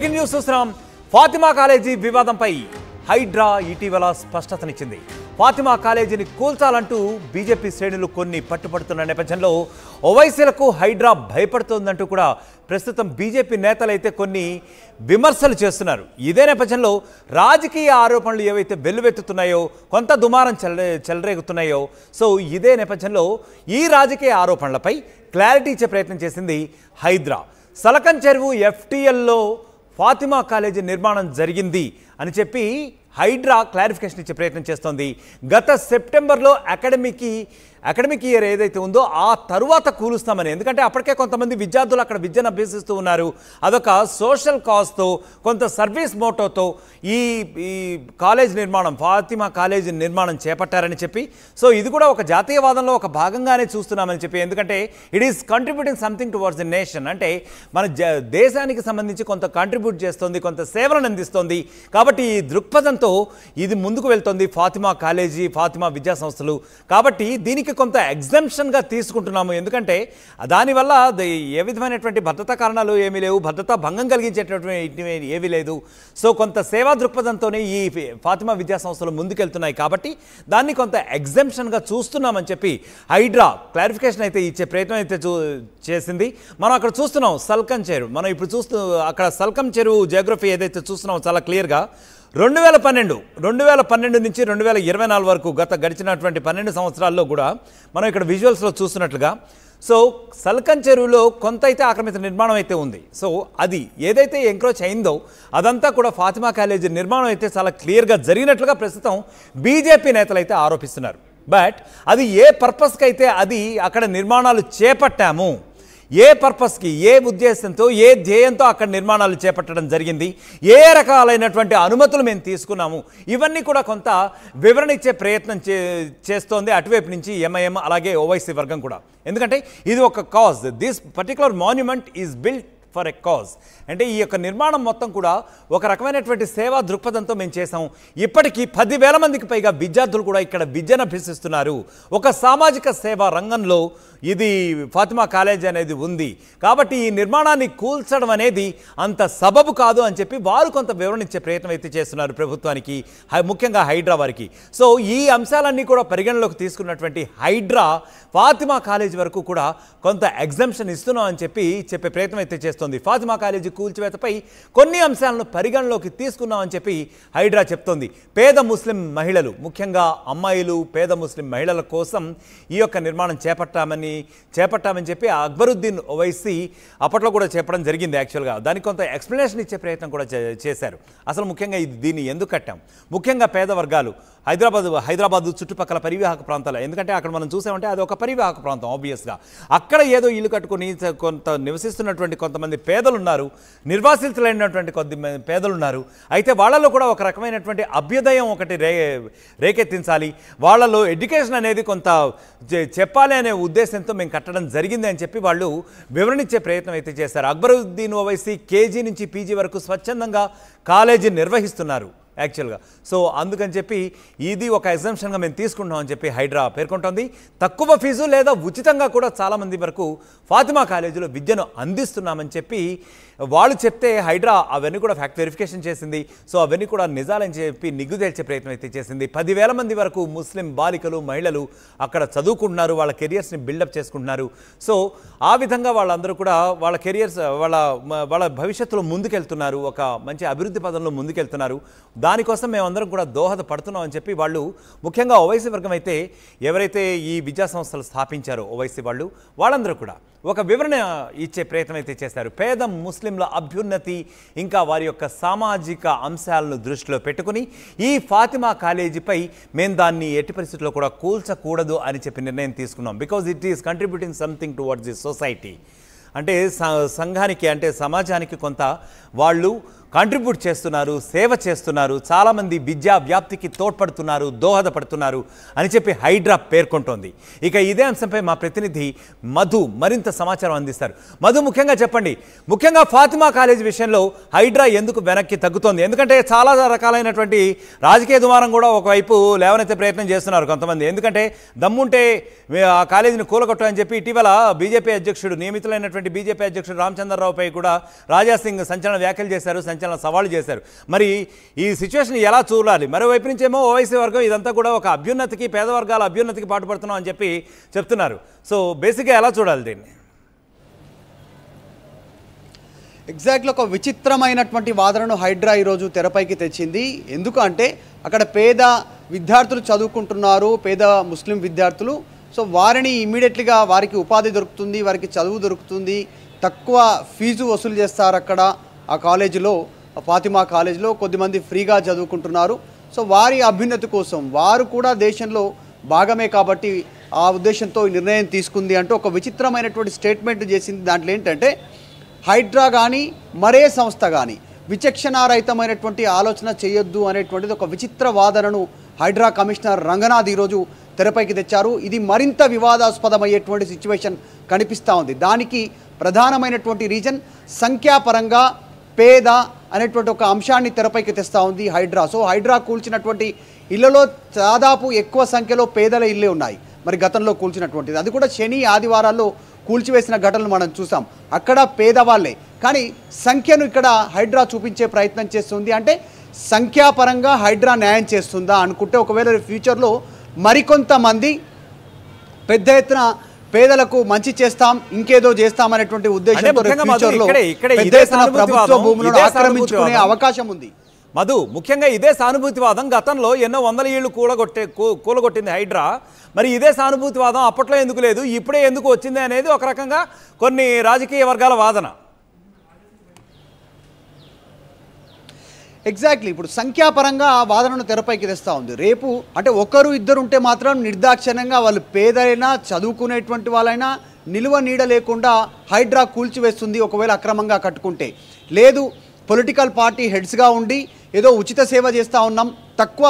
Breaking news చూస్తున్నాం. Fatima college వివాదంపై హైడ్రా ఇటీవల స్పష్టతనిచ్చింది. ఫాతిమా కాలేజీని కూల్చాలంటూ బీజేపీ శ్రేణులు కొన్ని పట్టుపడుతున్న నేపథ్యంలో ఓవైసీలకు హైడ్రా భయపడుతోందంటూ కూడా ప్రస్తుతం బీజేపీ నేతలైతే కొన్ని విమర్శలు చేస్తున్నారు. ఇదే నేపథ్యంలో రాజకీయ ఆరోపణలు ఏవైతే వెల్లువెత్తుతున్నాయో, కొంత దుమారం చెలరేగుతున్నాయో, సో ఇదే నేపథ్యంలో ఈ రాజకీయ ఆరోపణలపై క్లారిటీ ఇచ్చే ప్రయత్నం చేసింది హైడ్రా. సలకన్ చెరువు FTLలో ఫాతిమా కాలేజీ నిర్మాణం జరిగింది అని చెప్పి హైడ్రా క్లారిఫికేషన్ ఇచ్చే ప్రయత్నం చేస్తోంది. గత సెప్టెంబర్లో అకాడమిక్ ఇయర్ ఏదైతే ఉందో ఆ తరువాత కూలుస్తామని, ఎందుకంటే అప్పటికే కొంతమంది విద్యార్థులు అక్కడ విద్యను అభ్యసిస్తూ ఉన్నారు. అదొక సోషల్ కాజ్తో, కొంత సర్వీస్ మోటోతో ఈ కాలేజ్ నిర్మాణం, ఫాతిమా కాలేజీ నిర్మాణం చేపట్టారని చెప్పి, సో ఇది కూడా ఒక జాతీయవాదంలో ఒక భాగంగానే చూస్తున్నామని చెప్పి, ఎందుకంటే it is contributing something towards the nation, అంటే మన దేశానికి సంబంధించి కొంత కంట్రిబ్యూట్ చేస్తుంది, కొంత సేవలను అందిస్తుంది. కాబట్టి ఈ దృక్పథంతో ఇది ముందుకు వెళ్తుంది ఫాతిమా కాలేజీ, ఫాతిమా విద్యా సంస్థలు. కాబట్టి దీనికి కొంత ఎగ్జంప్షన్గా తీసుకుంటున్నాము, ఎందుకంటే దానివల్ల ఏ విధమైనటువంటి భద్రతా కారణాలు ఏమీ లేవు, భద్రతా భంగం కలిగించేటటువంటి ఏమీ లేదు. సో కొంత సేవా దృక్పథంతోనే ఈ ఫాతిమా విద్యా సంస్థలు ముందుకెళ్తున్నాయి. కాబట్టి దాన్ని కొంత ఎగ్జంప్షన్గా చూస్తున్నామని చెప్పి హైడ్రా క్లారిఫికేషన్ అయితే ఇచ్చే ప్రయత్నం అయితే చేసింది. మనం అక్కడ చూస్తున్నాం సల్కన్ చెరువు, మనం ఇప్పుడు అక్కడ సల్కన్ చెరువు జియోగ్రఫీ ఏదైతే చూస్తున్నామో చాలా క్లియర్గా 2012 నుంచి 2024 వరకు గడిచినటువంటి 12 సంవత్సరాల్లో కూడా మనం ఇక్కడ విజువల్స్లో చూస్తున్నట్లుగా, సో సల్కన్ చెరువులో కొంత అయితే ఆక్రమిత నిర్మాణం అయితే ఉంది. సో అది ఏదైతే ఎంక్రోచ్ అయిందో అదంతా కూడా ఫాతిమా కాలేజీ నిర్మాణం అయితే చాలా క్లియర్గా జరిగినట్లుగా ప్రస్తుతం బీజేపీ నేతలు అయితే ఆరోపిస్తున్నారు. బట్ అది ఏ పర్పస్కి అయితే అది అక్కడ నిర్మాణాలు చేపట్టాము, ఏ పర్పస్కి, ఏ ఉద్దేశంతో, ఏ ధ్యేయంతో అక్కడ నిర్మాణాలు చేపట్టడం జరిగింది, ఏ రకాలైనటువంటి అనుమతులు మేము తీసుకున్నాము, ఇవన్నీ కూడా కొంత వివరణ ఇచ్చే ప్రయత్నం చేస్తోంది అటువైపు నుంచి MIM అలాగే ఓవైసీ వర్గం కూడా. ఎందుకంటే ఇది ఒక cause, this particular monument is built for a cause, అంటే ఈ యొక్క నిర్మాణం మొత్తం కూడా ఒక రకమైనటువంటి సేవా దృక్పథంతో మేము చేసాం. ఇప్పటికీ 10,000 మందికి పైగా విద్యార్థులు కూడా ఇక్కడ విద్యను అభ్యసిస్తున్నారు. ఒక సామాజిక సేవా రంగంలో ఇది ఫాతిమా కాలేజ్ అనేది ఉంది. కాబట్టి ఈ నిర్మాణాన్ని కూల్చడం అనేది అంత సబబు కాదు అని చెప్పి వారు కొంత వివరణ ఇచ్చే ప్రయత్నం అయితే చేస్తున్నారు ప్రభుత్వానికి, ముఖ్యంగా హైడ్రా వారికి. సో ఈ అంశాలన్నీ కూడా పరిగణలోకి తీసుకున్నటువంటి హైడ్రా ఫాతిమా కాలేజ్ వరకు కూడా కొంత ఎగ్జంప్షన్ ఇస్తున్నాం అని చెప్పే ప్రయత్నం అయితే చేస్తోంది. ఫాతిమా కాలేజీ కూల్చివేతపై కొన్ని అంశాలను పరిగణలోకి తీసుకున్నామని చెప్పి హైడ్రా చెప్తోంది. పేద ముస్లిం మహిళలు, ముఖ్యంగా అమ్మాయిలు, పేద ముస్లిం మహిళల కోసం ఈ యొక్క నిర్మాణం చేపట్టామని చెప్పి అక్బరుద్దీన్ ఓవైసీ అప్పట్లో కూడా చెప్పడం జరిగింది. యాక్చువల్గా దానికి కొంత ఎక్స్ప్లెనేషన్ ఇచ్చే ప్రయత్నం కూడా చేశారు. అసలు ముఖ్యంగా దీన్ని ఎందుకు కట్టాం, ముఖ్యంగా పేద వర్గాలు, హైదరాబాద్ చుట్టుపక్కల పరివాహక ప్రాంతాలు, ఎందుకంటే అక్కడ మనం చూసామంటే అది ఒక పరివాహక ప్రాంతం. ఆబ్వియస్గా అక్కడ ఏదో ఇల్లు కట్టుకుని కొంత నివసిస్తున్నటువంటి కొంతమంది పేదలు ఉన్నారు, నిర్వాసితులైనటువంటి కొద్దిమంది పేదలు ఉన్నారు. అయితే వాళ్ళలో కూడా ఒక రకమైనటువంటి అభ్యుదయం ఒకటి రేకెత్తించాలి, వాళ్ళలో ఎడ్యుకేషన్ అనేది కొంత చెప్పాలి అనే ఉద్దేశంతో మేము కట్టడం జరిగింది అని చెప్పి వాళ్ళు వివరణించే ప్రయత్నం అయితే చేశారు. అక్బరుద్దీన్ ఓవైసీ KG నుంచి PG వరకు స్వచ్ఛందంగా కాలేజీ నిర్వహిస్తున్నారు యాక్చువల్గా. సో అందుకని చెప్పి ఇది ఒక ఎగ్జంప్షన్గా మేము తీసుకుంటాం అని చెప్పి హైడ్రా పేర్కొంటోంది. తక్కువ ఫీజు లేదా ఉచితంగా కూడా చాలామంది వరకు ఫాతిమా కాలేజీలో విద్యను అందిస్తున్నామని చెప్పి వాళ్ళు చెప్తే హైడ్రా అవన్నీ కూడా ఫ్యాక్ట్ వెరిఫికేషన్ చేసింది. సో అవన్నీ కూడా నిజాలని చెప్పి నిగ్గు తేల్చే ప్రయత్నం అయితే చేసింది. 10,000 మంది వరకు ముస్లిం బాలికలు, మహిళలు అక్కడ చదువుకుంటున్నారు, వాళ్ళ కెరియర్స్ని బిల్డప్ చేసుకుంటున్నారు. సో ఆ విధంగా వాళ్ళందరూ కూడా వాళ్ళ కెరియర్స్, వాళ్ళ భవిష్యత్తులో ముందుకెళ్తున్నారు, ఒక మంచి అభివృద్ధి పదంలో ముందుకెళ్తున్నారు. దానికోసం మేమందరం కూడా దోహదపడుతున్నాం అని చెప్పి వాళ్ళు, ముఖ్యంగా ఓవైసీ వర్గం అయితే ఎవరైతే ఈ విద్యా సంస్థలు స్థాపించారో ఓవైసీ వాళ్ళందరూ కూడా ఒక వివరణ ఇచ్చే ప్రయత్నం అయితే చేశారు. పేద ముస్లింల అభ్యున్నతి ఇంకా వారి యొక్క సామాజిక అంశాలను దృష్టిలో పెట్టుకుని ఈ ఫాతిమా కాలేజీపై మేము దాన్ని ఎట్టి పరిస్థితుల్లో కూడా కూల్చకూడదు అని చెప్పి నిర్ణయం తీసుకున్నాం. Because it is contributing something towards the society, అంటే సంఘానికి, అంటే సమాజానికి కొంత వాళ్ళు కాంట్రిబ్యూట్ చేస్తున్నారు, సేవ చేస్తున్నారు, చాలామంది విద్యా వ్యాప్తికి తోడ్పడుతున్నారు, దోహదపడుతున్నారు అని చెప్పి హైడ్రా పేర్కొంటోంది. ఇక ఇదే అంశంపై మా ప్రతినిధి మధు మరింత సమాచారం అందిస్తారు. మధు, ముఖ్యంగా చెప్పండి, ముఖ్యంగా ఫాతిమా కాలేజ్ విషయంలో హైడ్రా ఎందుకు వెనక్కి తగ్గుతోంది? ఎందుకంటే చాలా రకాలైనటువంటి రాజకీయ దుమారం కూడా ఒకవైపు లేవనెత్తే ప్రయత్నం చేస్తున్నారు కొంతమంది. ఎందుకంటే దమ్ముంటే ఆ కాలేజీని కూలగొట్టని చెప్పి ఇటీవల నియమితులైనటువంటి బీజేపీ అధ్యక్షుడు రామచంద్రరావుపై కూడా రాజా సింగ్ సంచలన వ్యాఖ్యలు చేశారు. సంచలన సవాళ్ళు చేశారు. మరి ఈ సిచ్యువేషన్ ఎలా చూడాలి? మరోవైపు నుంచేమో ఓవైసీ వర్గం ఇదంతా కూడా ఒక అభ్యున్నతికి, పేద వర్గాల అభ్యున్నతికి పాటుపడుతున్నాం అని చెప్పి చెప్తున్నారు. సో బేసిక్గా ఎలా చూడాలి దీన్ని? ఎగ్జాక్ట్లీ ఒక విచిత్రమైనటువంటి వాదనను హైడ్రా ఈరోజు తెరపైకి తెచ్చింది. ఎందుకు అంటే అక్కడ పేద విద్యార్థులు చదువుకుంటున్నారు, పేద ముస్లిం విద్యార్థులు. సో వారిని ఇమీడియట్లీగా వారికి ఉపాధి దొరుకుతుంది, వారికి చదువు దొరుకుతుంది, తక్కువ ఫీజు వసూలు చేస్తారు అక్కడ ఆ కాలేజీలో, ఫాతిమా కాలేజీలో కొద్దిమంది ఫ్రీగా చదువుకుంటున్నారు. సో వారి అభ్యున్నతి కోసం వారు కూడా దేశంలో భాగమే కాబట్టి ఆ ఉద్దేశంతో ఈ నిర్ణయం తీసుకుంది అంటూ ఒక విచిత్రమైనటువంటి స్టేట్మెంట్ చేసింది. దాంట్లో ఏంటంటే హైడ్రా కానీ మరే సంస్థ కానీ విచక్షణారహితమైనటువంటి ఆలోచన చేయొద్దు అనేటువంటిది ఒక విచిత్ర వాదనను హైడ్రా కమిషనర్ రంగనాథ్ ఈరోజు తెరపైకి తెచ్చారు. ఇది మరింత వివాదాస్పదమయ్యేటువంటి సిచ్యువేషన్ కనిపిస్తూ ఉంది. దానికి ప్రధానమైనటువంటి రీజన్ సంఖ్యాపరంగా పేద అనేటువంటి ఒక అంశాన్ని తెరపైకి తెస్తూ ఉంది హైడ్రా. సో హైడ్రా కూల్చినటువంటి ఇళ్లలో దాదాపు ఎక్కువ సంఖ్యలో పేదల ఇళ్ళే ఉన్నాయి. మరి గతంలో కూల్చినటువంటిది అది కూడా శని ఆదివారాల్లో కూల్చివేసిన ఘటనలు మనం చూసాం. అక్కడ పేదవాళ్ళే, కానీ సంఖ్యను ఇక్కడ హైడ్రా చూపించే ప్రయత్నం చేస్తుంది. అంటే సంఖ్యాపరంగా హైడ్రా న్యాయం చేస్తుందా అనుకుంటే ఒకవేళ ఫ్యూచర్లో మరికొంతమంది పెద్ద ఎత్తున పేదలకు మంచి చేస్తాం, ఇంకేదో చేస్తాం అనేటువంటి ఉద్దేశంతో ఫ్యూచర్లో పెద్ద ఎత్తున ప్రభుత్వ భూములను ఆక్రమించుకునే అవకాశం ఉంది. మధు, ముఖ్యంగా ఇదే సానుభూతివాదం గతంలో ఎన్నో వందల ఏళ్ళు కూలగొట్టింది హైడ్రా. మరి ఇదే సానుభూతివాదం అప్పట్లో ఎందుకు లేదు, ఇప్పుడే ఎందుకు వచ్చింది అనేది ఒక రకంగా కొన్ని రాజకీయ వర్గాల వాదన. ఎగ్జాక్ట్లీ ఇప్పుడు సంఖ్యాపరంగా ఆ వాదనను తెరపైకి తెస్తూ ఉంది. రేపు అంటే ఒకరు ఇద్దరు ఉంటే మాత్రం నిర్దాక్షిణ్యంగా వాళ్ళు పేదైనా చదువుకునేటువంటి వాళ్ళైనా నిలువ నీడ లేకుండా హైడ్రా కూల్చివేస్తుంది ఒకవేళ అక్రమంగా కట్టుకుంటే. లేదు పొలిటికల్ పార్టీ హెడ్స్గా ఉండి ఏదో ఉచిత సేవ చేస్తూ ఉన్నాం, తక్కువ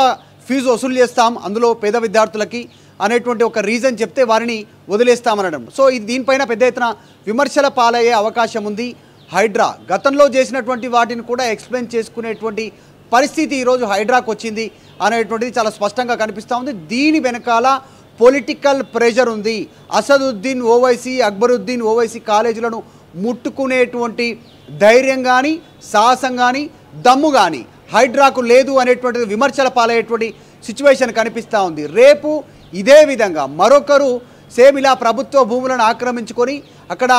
ఫీజు వసూలు చేస్తాం అందులో పేద విద్యార్థులకి అనేటువంటి ఒక రీజన్ చెప్తే వారిని వదిలేస్తామనడం. సో ఇది దీనిపైన పెద్ద ఎత్తున విమర్శల పాలయ్యే అవకాశం ఉంది. హైడ్రా గతంలో చేసినటువంటి వాటిని కూడా ఎక్స్ప్లెయిన్ చేసుకునేటువంటి పరిస్థితి ఈరోజు హైడ్రాకు వచ్చింది అనేటువంటిది చాలా స్పష్టంగా కనిపిస్తూ ఉంది. దీని వెనకాల పొలిటికల్ ప్రెషర్ ఉంది. అసదుద్దీన్ ఓవైసీ, అక్బరుద్దీన్ ఓవైసీ కాలేజీలను ముట్టుకునేటువంటి ధైర్యం కానీ, సాహసం కానీ, దమ్ము కానీ హైడ్రాకు లేదు అనేటువంటిది విమర్శల పాలయ్యేటువంటి సిచ్యువేషన్ కనిపిస్తూ ఉంది. రేపు ఇదే విధంగా మరొకరు సేమ్ ఇలా ప్రభుత్వ భూములను ఆక్రమించుకొని అక్కడ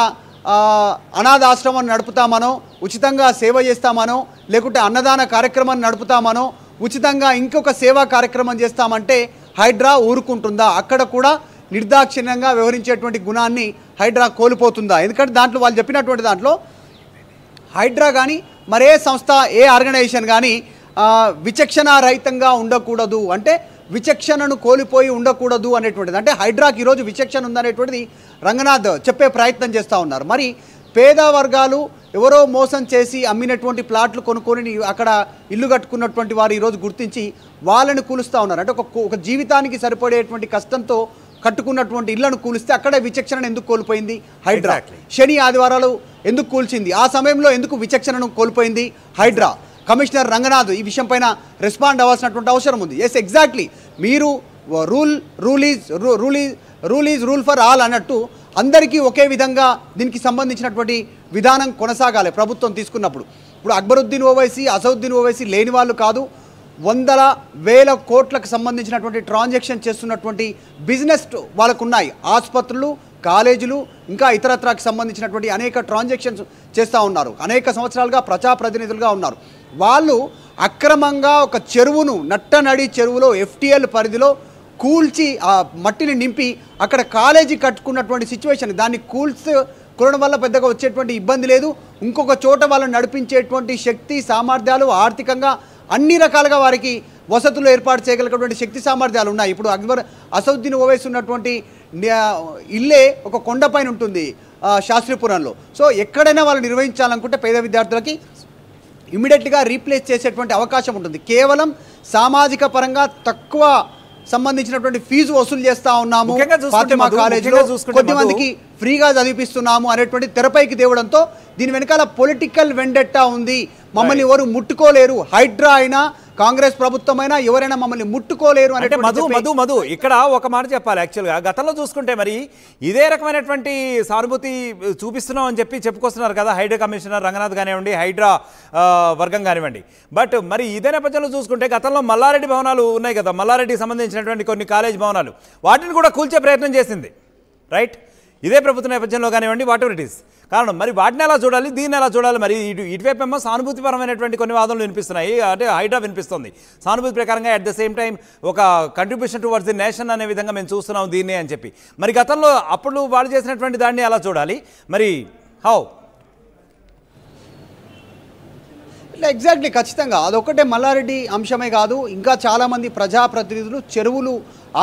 అనాథాశ్రమం నడుపుతామనో, ఉచితంగా సేవ చేస్తామనో, లేకుంటే అన్నదాన కార్యక్రమాన్ని నడుపుతామనో, ఉచితంగా ఇంకొక సేవా కార్యక్రమం చేస్తామంటే హైడ్రా ఊరుకుంటుందా? అక్కడ కూడా నిర్దాక్షిణ్యంగా వ్యవహరించేటువంటి గుణాన్ని హైడ్రా కోల్పోతుందా? ఎందుకంటే దాంట్లో వాళ్ళు చెప్పినటువంటి దాంట్లో హైడ్రా కానీ మరే సంస్థ, ఏ ఆర్గనైజేషన్ కానీ విచక్షణారహితంగా ఉండకూడదు, అంటే విచక్షణను కోల్పోయి ఉండకూడదు అనేటువంటిది. అంటే హైడ్రాకి ఈరోజు విచక్షణ ఉందనేటువంటిది రంగనాథ్ చెప్పే ప్రయత్నం చేస్తూ ఉన్నారు. మరి పేద వర్గాలు ఎవరో మోసం చేసి అమ్మినటువంటి ప్లాట్లు కొనుక్కొని అక్కడ ఇల్లు కట్టుకున్నటువంటి వారు ఈరోజు గుర్తించి వాళ్ళని కూలుస్తూ ఉన్నారు. అంటే ఒక జీవితానికి సరిపడేటువంటి కష్టంతో కట్టుకున్నటువంటి ఇళ్లను కూలిస్తే అక్కడే విచక్షణను ఎందుకు కోల్పోయింది హైడ్రా? శని ఆదివారాలు ఎందుకు కూల్చింది? ఆ సమయంలో ఎందుకు విచక్షణను కోల్పోయింది హైడ్రా? కమిషనర్ రంగనాథ్ ఈ విషయం పైన రెస్పాండ్ అవ్వాల్సినటువంటి అవసరం ఉంది. ఎస్, ఎగ్జాక్ట్లీ మీరు rule is rule for all అన్నట్టు అందరికీ ఒకే విధంగా దీనికి సంబంధించినటువంటి విధానం కొనసాగాలి ప్రభుత్వం తీసుకున్నప్పుడు. ఇప్పుడు అక్బరుద్దీన్ ఓవైసీ, అసదుద్దీన్ ఓవైసీ లేని వాళ్ళు కాదు, వందల వేల కోట్లకు సంబంధించినటువంటి ట్రాన్సాక్షన్ చేస్తున్నటువంటి బిజినెస్ వాళ్ళకు ఉన్నాయి. ఆసుపత్రులు, కాలేజీలు, ఇంకా ఇతరత్రకు సంబంధించినటువంటి అనేక ట్రాన్సాక్షన్స్ చేస్తూ ఉన్నారు. అనేక సంవత్సరాలుగా ప్రజాప్రతినిధులుగా ఉన్నారు. వాళ్ళు అక్రమంగా ఒక చెరువును, నట్టనడి చెరువులో FTL పరిధిలో కూల్చి ఆ మట్టిని నింపి అక్కడ కాలేజీ కట్టుకున్నటువంటి సిచ్యువేషన్. దాన్ని కూలడం వల్ల పెద్దగా వచ్చేటువంటి ఇబ్బంది లేదు. ఇంకొక చోట వాళ్ళని నడిపించేటువంటి శక్తి సామర్థ్యాలు, ఆర్థికంగా అన్ని రకాలుగా వారికి వసతులు ఏర్పాటు చేయగలిగినటువంటి శక్తి సామర్థ్యాలు ఉన్నాయి. ఇప్పుడు అసదుద్దీన్ ఓవైసీ ఉన్నటువంటి ఇల్లే ఒక కొండపైన ఉంటుంది శాస్త్రీపురంలో. సో ఎక్కడైనా వాళ్ళు నిర్వహించాలనుకుంటే పేద విద్యార్థులకి ఇమీడియట్గా రీప్లేస్ చేసేటువంటి అవకాశం ఉంటుంది. కేవలం సామాజిక పరంగా తక్కువ సంబంధించినటువంటి ఫీజు వసూలు చేస్తూ ఉన్నాము, ఫాతిమా కాలేజీలో కొద్దిమందికి ఫ్రీగా చదివిపిస్తున్నాము అనేటువంటి తెరపైకి తేవడంతో దీని వెనకాల పొలిటికల్ వెండెట్టా ఉంది. మమ్మల్ని ఎవరు ముట్టుకోలేరు, హైడ్రా అయినా కాంగ్రెస్ ప్రభుత్వమైనా ఎవరైనా మమ్మల్ని ముట్టుకోలేరు అంటే మధు ఇక్కడ ఒక మాట చెప్పాలి. యాక్చువల్గా గతంలో చూసుకుంటే మరి ఇదే రకమైనటువంటి సానుభూతి చూపిస్తున్నాం అని చెప్పి చెప్పుకొస్తున్నారు కదా హైడ్రా కమిషనర్ రంగనాథ్ కానివ్వండి, హైడ్రా వర్గం కానివ్వండి. బట్ మరి ఇదే నేపథ్యంలో చూసుకుంటే గతంలో మల్లారెడ్డి భవనాలు ఉన్నాయి కదా, మల్లారెడ్డికి సంబంధించినటువంటి కొన్ని కాలేజ్ భవనాలు, వాటిని కూడా కూల్చే ప్రయత్నం చేసింది. రైట్, ఇదే ప్రభుత్వ నేపథ్యంలో కానివ్వండి, వాట్ ఎవర్ ఇట్ ఈస్. కారణం మరి వాటిని ఎలా చూడాలి, దీన్ని ఎలా చూడాలి? మరి ఇటువైపు ఏమో సానుభూతిపరమైనటువంటి కొన్ని వాదనలు వినిపిస్తున్నాయి, అంటే హైడ్రా వినిపిస్తుంది సానుభూతి ప్రకారంగా. అట్ ద సేమ్ టైం ఒక కంట్రిబ్యూషన్ టువర్డ్స్ ది నేషన్ అనే విధంగా మేము చూస్తున్నాం దీన్ని అని చెప్పి. మరి గతంలో అప్పుడు వాళ్ళు చేసినటువంటి దాన్ని ఎలా చూడాలి మరి? హౌ? ఎగ్జాక్ట్లీ, ఖచ్చితంగా అదొక్కటే మల్లారెడ్డి అంశమే కాదు, ఇంకా చాలామంది ప్రజాప్రతినిధులు చెరువులు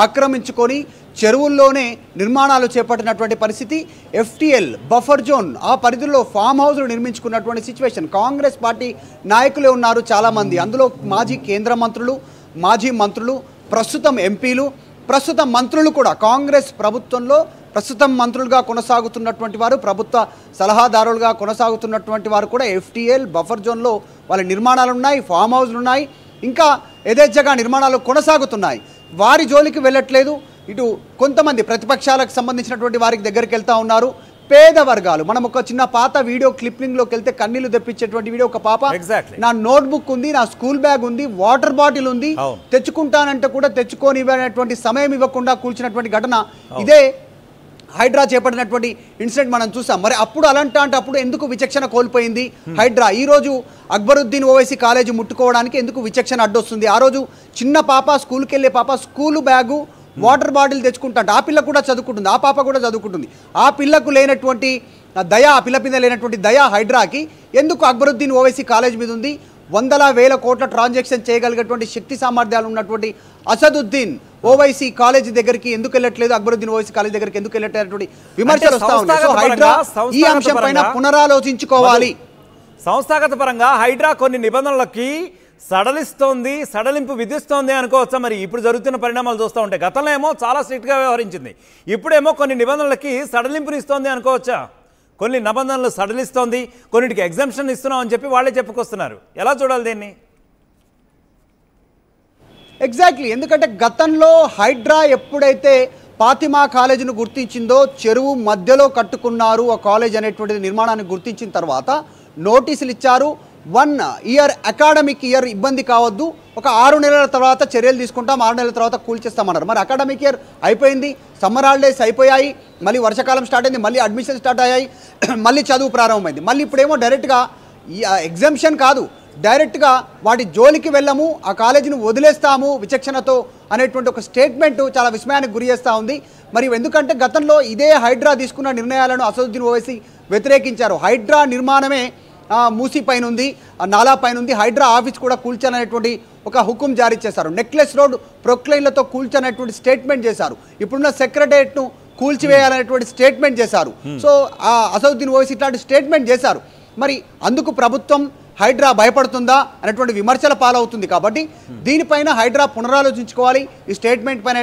ఆక్రమించుకొని చెరువుల్లోనే నిర్మాణాలు చేపట్టినటువంటి పరిస్థితి. FTL బఫర్ జోన్ ఆ పరిధిలో ఫామ్ హౌస్లు నిర్మించుకున్నటువంటి సిచ్యువేషన్. కాంగ్రెస్ పార్టీ నాయకులే ఉన్నారు చాలామంది, అందులో మాజీ కేంద్ర మంత్రులు, మాజీ మంత్రులు, ప్రస్తుతం ఎంపీలు, ప్రస్తుతం మంత్రులు కూడా కాంగ్రెస్ ప్రభుత్వంలో ప్రస్తుతం మంత్రులుగా కొనసాగుతున్నటువంటి వారు, ప్రభుత్వ సలహాదారులుగా కొనసాగుతున్నటువంటి వారు కూడా FTL బఫర్ జోన్లో వాళ్ళ నిర్మాణాలు ఉన్నాయి, ఫామ్ హౌస్లు ఉన్నాయి, ఇంకా యథేచ్ఛగా నిర్మాణాలు కొనసాగుతున్నాయి. వారి జోలికి వెళ్ళట్లేదు. ఇటు కొంతమంది ప్రతిపక్షాలకు సంబంధించినటువంటి వారికి దగ్గరికి వెళ్తూ ఉన్నారు. పేద వర్గాలు, మనం ఒక చిన్న పాత వీడియో క్లిప్పింగ్లోకి వెళ్తే కన్నీళ్లు తెప్పించేటువంటి వీడియో. ఒక పాప, నా నోట్బుక్ ఉంది, నా స్కూల్ బ్యాగ్ ఉంది, వాటర్ బాటిల్ ఉంది, తెచ్చుకుంటానంటే కూడా తెచ్చుకొని ఇవ్వనటువంటి సమయం ఇవ్వకుండా కూల్చినటువంటి ఘటన ఇదే హైడ్రా చేపట్టినటువంటి ఇన్సిడెంట్ మనం చూసాం. మరి అప్పుడు అప్పుడు ఎందుకు విచక్షణ కోల్పోయింది హైడ్రా? ఈరోజు అక్బరుద్దీన్ ఓవైసీ కాలేజీ ముట్టుకోవడానికి ఎందుకు విచక్షణ అడ్డొస్తుంది? ఆ రోజు చిన్న పాప, స్కూల్కి వెళ్ళే పాప, స్కూలు బ్యాగు, వాటర్ బాటిల్ తెచ్చుకుంటా, ఆ పిల్ల కూడా చదువుకుంటుంది, ఆ పాప కూడా చదువుకుంటుంది. ఆ పిల్లకు లేనటువంటి దయ, ఆ పిల్ల మీద లేనటువంటి దయ హైడ్రాకి ఎందుకు అక్బరుద్దీన్ ఓవైసీ కాలేజ్ మీద ఉంది? వందల వేల కోట్ల ట్రాన్సాక్షన్ చేయగలిగేటువంటి శక్తి సామర్థ్యాలు ఉన్నటువంటి అసదుద్దీన్ ఓవైసీ కాలేజీ దగ్గరికి ఎందుకు వెళ్ళట్లేదు, అక్బరుద్దీన్ ఓవైసీ కాలేజ్ దగ్గరికి ఎందుకు వెళ్ళట్లేటువంటి విమర్శలు వస్తా ఉన్నాయి. సో హైడ్రా ఈ అంశం పైన పునరాలోచించుకోవాలి. సంస్థాగత పరంగా హైడ్రా కొన్ని నిబంధనలకి సడలింపు విధిస్తోంది అనుకోవచ్చా? మరి ఇప్పుడు జరుగుతున్న పరిణామాలు చూస్తూ ఉంటే గతంలో ఏమో చాలా స్ట్రిక్ట్గా వ్యవహరించింది, ఇప్పుడేమో కొన్ని నిబంధనలకి సడలింపునిస్తోంది అనుకోవచ్చా? కొన్ని నిబంధనలు సడలిస్తోంది, కొన్నిటికి ఎగ్జామ్షన్ ఇస్తున్నాం అని చెప్పి వాళ్ళే చెప్పుకొస్తున్నారు. ఎలా చూడాలి దీన్ని? ఎగ్జాక్ట్లీ, ఎందుకంటే గతంలో హైడ్రా ఎప్పుడైతే ఫాతిమా కాలేజీని గుర్తించిందో, చెరువు మధ్యలో కట్టుకున్నారు ఆ కాలేజ్ అనేటువంటిది నిర్మాణాన్ని గుర్తించిన తర్వాత నోటీసులు ఇచ్చారు. 1 ఇయర్ అకాడమిక్ ఇయర్ ఇబ్బంది కావద్దు, ఒక 6 నెలల తర్వాత చర్యలు తీసుకుంటాం, 6 నెలల తర్వాత కూల్చేస్తామన్నారు. మరి అకాడమిక్ ఇయర్ అయిపోయింది, సమ్మర్ హాలిడేస్ అయిపోయాయి, మళ్ళీ వర్షాకాలం స్టార్ట్ అయింది, మళ్ళీ అడ్మిషన్ స్టార్ట్ అయ్యాయి, మళ్ళీ చదువు ప్రారంభమైంది. మళ్ళీ ఇప్పుడేమో డైరెక్ట్గా ఎగ్జామ్షన్ కాదు, డైరెక్ట్గా వాటి జోలికి వెళ్ళము, ఆ కాలేజీని వదిలేస్తాము విచక్షణతో అనేటువంటి ఒక స్టేట్మెంట్ చాలా విస్మయానికి గురి చేస్తూ ఉంది. మరి ఎందుకంటే గతంలో ఇదే హైడ్రా తీసుకున్న నిర్ణయాలను అసదుద్దీన్ ఓవైసీ వ్యతిరేకించారు. హైడ్రా నిర్మాణమే మూసీ పైన ఉంది, నాలా పైన ఉంది, హైడ్రా ఆఫీస్ కూడా కూల్చాలనేటువంటి ఒక హుకుం జారీ చేశారు. నెక్లెస్ రోడ్ ప్రొక్లైన్లతో కూల్చనేటువంటి స్టేట్మెంట్ చేశారు. ఇప్పుడున్న సెక్రటరియట్ను కూల్చివేయాలనేటువంటి స్టేట్మెంట్ చేశారు. సో అసదుద్దీన్ ఓవైసీ ఇట్లాంటి స్టేట్మెంట్ చేశారు. మరి అందుకు ప్రభుత్వం హైడ్రా భయపడుతుందా అనేటువంటి విమర్శల పాలవుతుంది. కాబట్టి దీనిపైన హైడ్రా పునరాలోచించుకోవాలి. ఈ స్టేట్మెంట్ పైన